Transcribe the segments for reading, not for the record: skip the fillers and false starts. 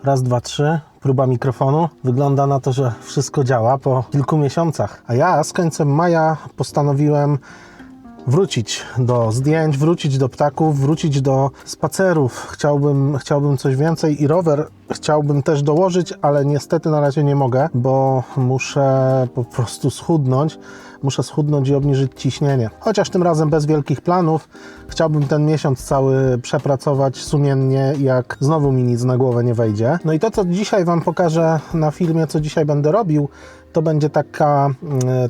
Raz, dwa, trzy. Próba mikrofonu. Wygląda na to, że wszystko działa po kilku miesiącach. A ja z końcem maja postanowiłem wrócić do zdjęć, wrócić do ptaków, wrócić do spacerów. Chciałbym coś więcej i rower chciałbym też dołożyć, ale niestety na razie nie mogę, bo muszę po prostu schudnąć. Muszę schudnąć i obniżyć ciśnienie. Chociaż tym razem bez wielkich planów. Chciałbym ten miesiąc cały przepracować sumiennie, jak znowu mi nic na głowę nie wejdzie. No i to, co dzisiaj Wam pokażę na filmie, co dzisiaj będę robił, to będzie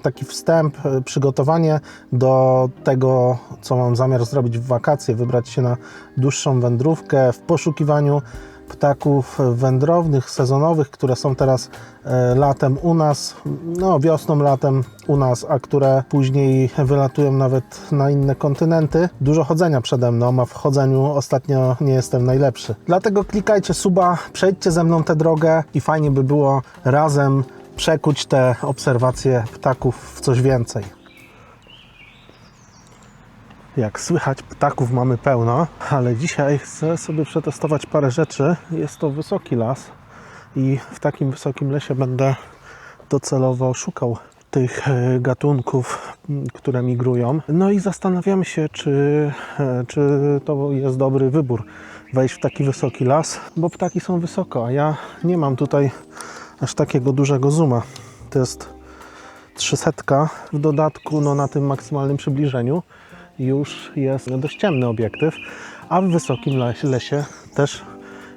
taki wstęp, przygotowanie do tego, co mam zamiar zrobić w wakacje. Wybrać się na dłuższą wędrówkę w poszukiwaniu ptaków wędrownych, sezonowych, które są teraz latem u nas, no wiosną, latem u nas, a które później wylatują nawet na inne kontynenty. Dużo chodzenia przede mną, a w chodzeniu ostatnio nie jestem najlepszy. Dlatego klikajcie suba, przejdźcie ze mną tę drogę i fajnie by było razem przekuć te obserwacje ptaków w coś więcej. Jak słychać, ptaków mamy pełno, ale dzisiaj chcę sobie przetestować parę rzeczy. Jest to wysoki las i w takim wysokim lesie będę docelowo szukał tych gatunków, które migrują. No i zastanawiamy się, czy to jest dobry wybór wejść w taki wysoki las, bo ptaki są wysoko, a ja nie mam tutaj aż takiego dużego zooma. To jest 300, w dodatku na tym maksymalnym przybliżeniu już jest dość ciemny obiektyw, a w wysokim lesie też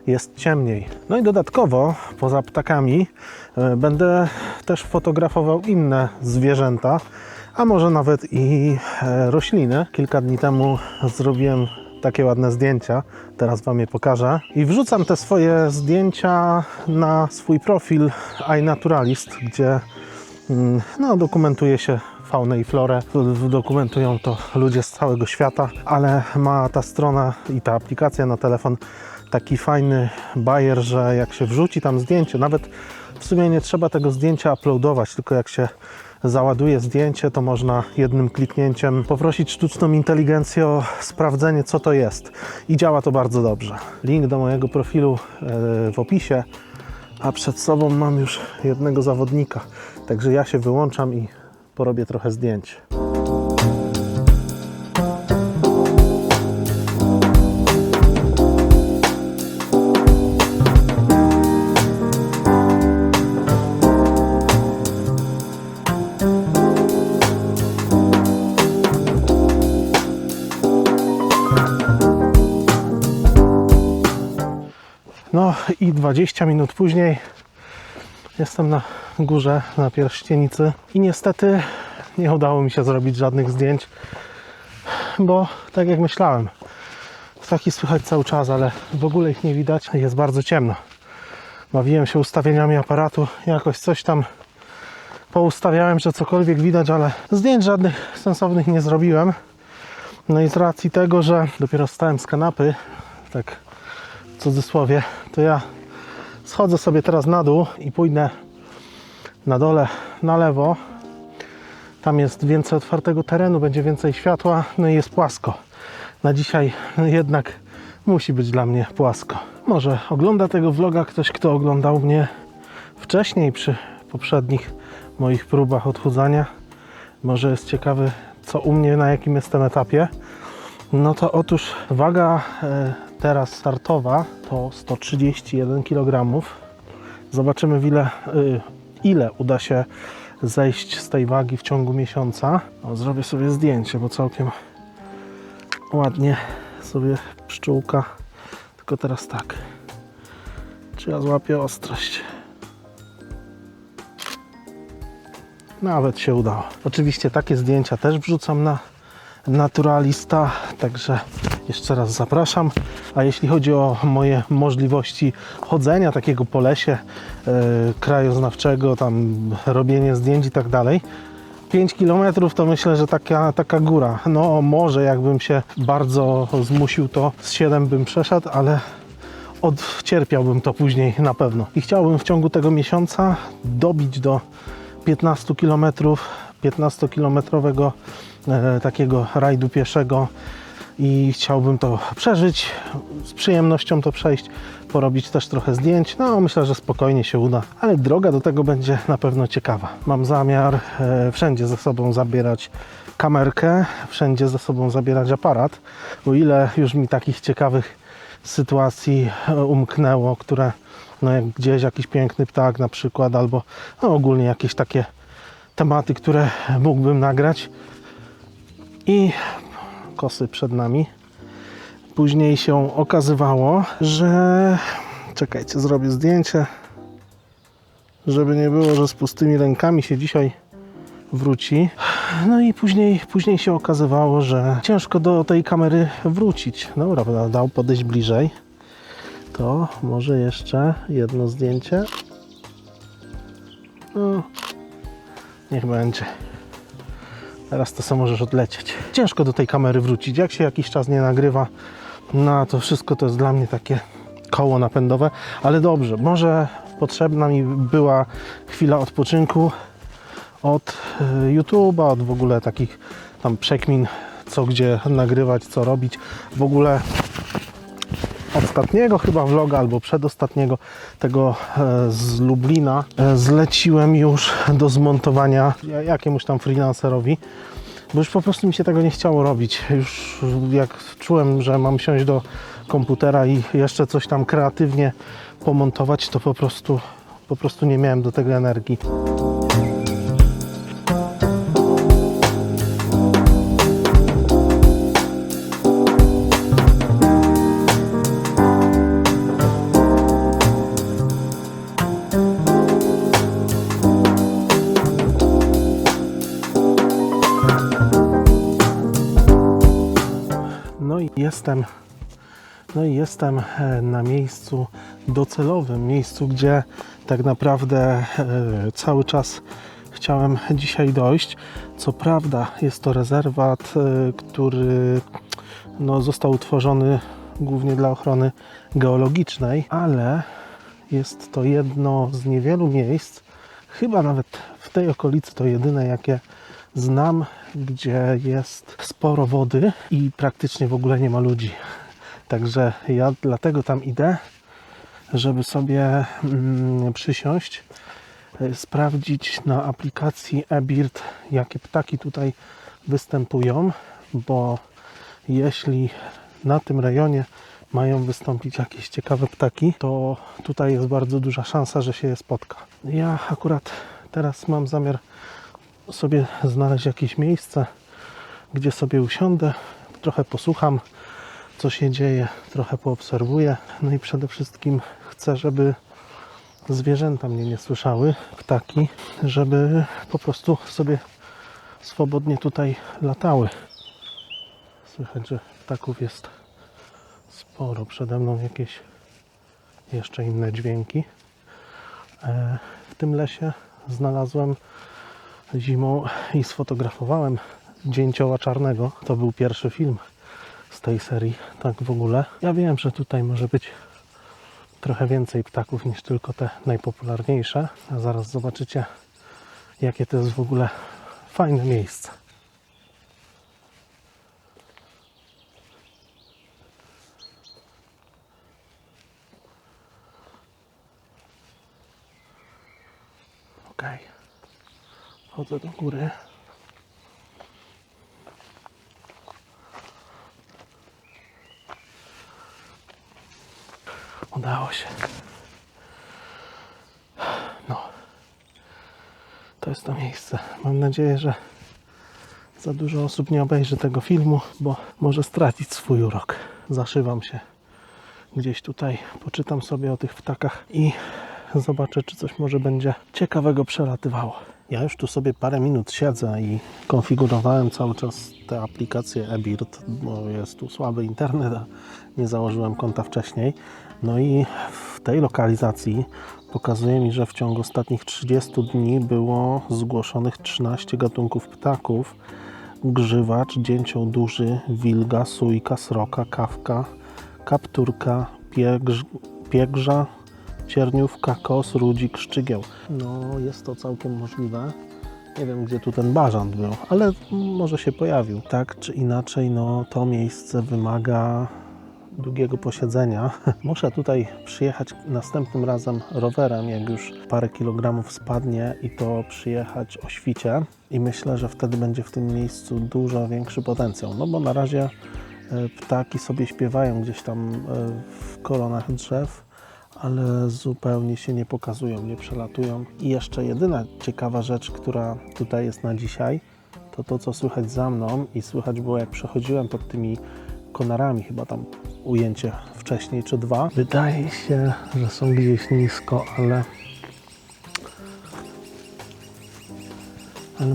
jest ciemniej. No i dodatkowo, poza ptakami, będę też fotografował inne zwierzęta, a może nawet i rośliny. Kilka dni temu zrobiłem takie ładne zdjęcia, teraz Wam je pokażę. I wrzucam te swoje zdjęcia na swój profil iNaturalist, gdzie dokumentuje się faunę i florę. Dokumentują to ludzie z całego świata, ale ma ta strona i ta aplikacja na telefon taki fajny bajer, że jak się wrzuci tam zdjęcie, nawet w sumie nie trzeba tego zdjęcia uploadować, tylko jak się załaduje zdjęcie, to można jednym kliknięciem poprosić sztuczną inteligencję o sprawdzenie, co to jest. I działa to bardzo dobrze. Link do mojego profilu w opisie, a przed sobą mam już jednego zawodnika. Także ja się wyłączam i porobię trochę zdjęć. No i 20 minut później jestem na górze, na Pierścienicy i niestety nie udało mi się zrobić żadnych zdjęć, bo tak jak myślałem, ptaki słychać cały czas, ale w ogóle ich nie widać, jest bardzo ciemno. Bawiłem się ustawieniami aparatu, jakoś coś tam poustawiałem, że cokolwiek widać, ale zdjęć żadnych sensownych nie zrobiłem. No i z racji tego, że dopiero wstałem z kanapy, tak w cudzysłowie, to ja schodzę sobie teraz na dół i pójdę na dole na lewo. Tam jest więcej otwartego terenu, będzie więcej światła, no i jest płasko. Na dzisiaj jednak musi być dla mnie płasko. Może ogląda tego vloga ktoś, kto oglądał mnie wcześniej przy poprzednich moich próbach odchudzania. Może jest ciekawy, co u mnie, na jakim jestem etapie. No to otóż waga teraz startowa to 131 kg. Zobaczymy, ile uda się zejść z tej wagi w ciągu miesiąca. Zrobię sobie zdjęcie, bo całkiem ładnie sobie pszczółka. Tylko teraz tak. Czy ja złapię ostrość? Nawet się udało. Oczywiście takie zdjęcia też wrzucam na Naturalista, także jeszcze raz zapraszam. A jeśli chodzi o moje możliwości chodzenia takiego po lesie krajoznawczego, tam robienie zdjęć i tak dalej, 5 km to myślę, że taka góra. No może jakbym się bardzo zmusił, to z 7 bym przeszedł, ale odcierpiałbym to później na pewno. I chciałbym w ciągu tego miesiąca dobić do 15 km, 15-kilometrowego takiego rajdu pieszego i chciałbym to przeżyć, z przyjemnością to przejść, porobić też trochę zdjęć. No myślę, że spokojnie się uda, ale droga do tego będzie na pewno ciekawa. Mam zamiar wszędzie ze sobą zabierać kamerkę, wszędzie ze sobą zabierać aparat, o ile już mi takich ciekawych sytuacji umknęło, które no jak gdzieś jakiś piękny ptak na przykład, albo no ogólnie jakieś takie tematy, które mógłbym nagrać. I kosy przed nami. Później się okazywało, że czekajcie, zrobię zdjęcie, żeby nie było, że z pustymi rękami się dzisiaj wróci. No i później się okazywało, że ciężko do tej kamery wrócić. Dobra, dał podejść bliżej. To może jeszcze jedno zdjęcie. No, niech będzie. Teraz to sobie możesz odlecieć. Ciężko do tej kamery wrócić. Jak się jakiś czas nie nagrywa, no to wszystko to jest dla mnie takie koło napędowe. Ale dobrze, może potrzebna mi była chwila odpoczynku od YouTube'a, od w ogóle takich tam przekmin, co gdzie nagrywać, co robić. W ogóle ostatniego chyba vloga, albo przedostatniego, tego z Lublina, zleciłem już do zmontowania jakiemuś tam freelancerowi, bo już po prostu mi się tego nie chciało robić. Już jak czułem, że mam siąść do komputera i jeszcze coś tam kreatywnie pomontować, to po prostu nie miałem do tego energii. No i jestem na miejscu docelowym, miejscu, gdzie tak naprawdę cały czas chciałem dzisiaj dojść. Co prawda jest to rezerwat, który no, został utworzony głównie dla ochrony geologicznej, ale jest to jedno z niewielu miejsc, chyba nawet w tej okolicy to jedyne, jakie znam, gdzie jest sporo wody i praktycznie w ogóle nie ma ludzi. Także ja dlatego tam idę, żeby sobie przysiąść, sprawdzić na aplikacji eBird, jakie ptaki tutaj występują, bo jeśli na tym rejonie mają wystąpić jakieś ciekawe ptaki, to tutaj jest bardzo duża szansa, że się je spotka. Ja akurat teraz mam zamiar sobie znaleźć jakieś miejsce, gdzie sobie usiądę, trochę posłucham, co się dzieje, trochę poobserwuję. No i przede wszystkim chcę, żeby zwierzęta mnie nie słyszały, ptaki, żeby po prostu sobie swobodnie tutaj latały. Słychać, że ptaków jest sporo. Przede mną jakieś jeszcze inne dźwięki. W tym lesie znalazłem zimą i sfotografowałem dzięcioła czarnego. To był pierwszy film z tej serii, tak w ogóle. Ja wiem, że tutaj może być trochę więcej ptaków niż tylko te najpopularniejsze, a zaraz zobaczycie, jakie to jest w ogóle fajne miejsce. Ok, chodzę do góry. Udało się. No. To jest to miejsce. Mam nadzieję, że za dużo osób nie obejrzy tego filmu, bo może stracić swój urok. Zaszywam się gdzieś tutaj, poczytam sobie o tych ptakach i zobaczę, czy coś może będzie ciekawego przelatywało. Ja już tu sobie parę minut siedzę i konfigurowałem cały czas tę aplikację eBird, bo jest tu słaby internet, a nie założyłem konta wcześniej. No i w tej lokalizacji pokazuje mi, że w ciągu ostatnich 30 dni było zgłoszonych 13 gatunków ptaków. Grzywacz, dzięcioł duży, wilga, sójka, sroka, kawka, kapturka, piegrza, cierniówka, kos, rudzik, szczygieł. No jest to całkiem możliwe. Nie wiem, gdzie tu ten bażant był, ale może się pojawił. Tak czy inaczej, no to miejsce wymaga długiego posiedzenia. Muszę tutaj przyjechać następnym razem rowerem, jak już parę kilogramów spadnie, i to przyjechać o świcie. I myślę, że wtedy będzie w tym miejscu dużo większy potencjał. No bo na razie ptaki sobie śpiewają gdzieś tam w koronach drzew, ale zupełnie się nie pokazują, nie przelatują. I jeszcze jedyna ciekawa rzecz, która tutaj jest na dzisiaj, to to, co słychać za mną i słychać było, jak przechodziłem pod tymi konarami, chyba tam ujęcie wcześniej czy dwa. Wydaje się, że są gdzieś nisko, ale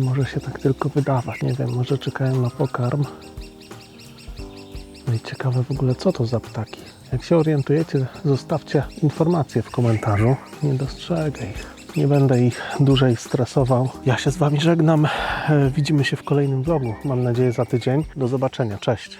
może się tak tylko wydawać, nie wiem, może czekają na pokarm. No i ciekawe w ogóle, co to za ptaki. Jak się orientujecie, zostawcie informacje w komentarzu. Nie dostrzegę ich. Nie będę ich dłużej stresował. Ja się z Wami żegnam. Widzimy się w kolejnym vlogu. Mam nadzieję za tydzień. Do zobaczenia. Cześć.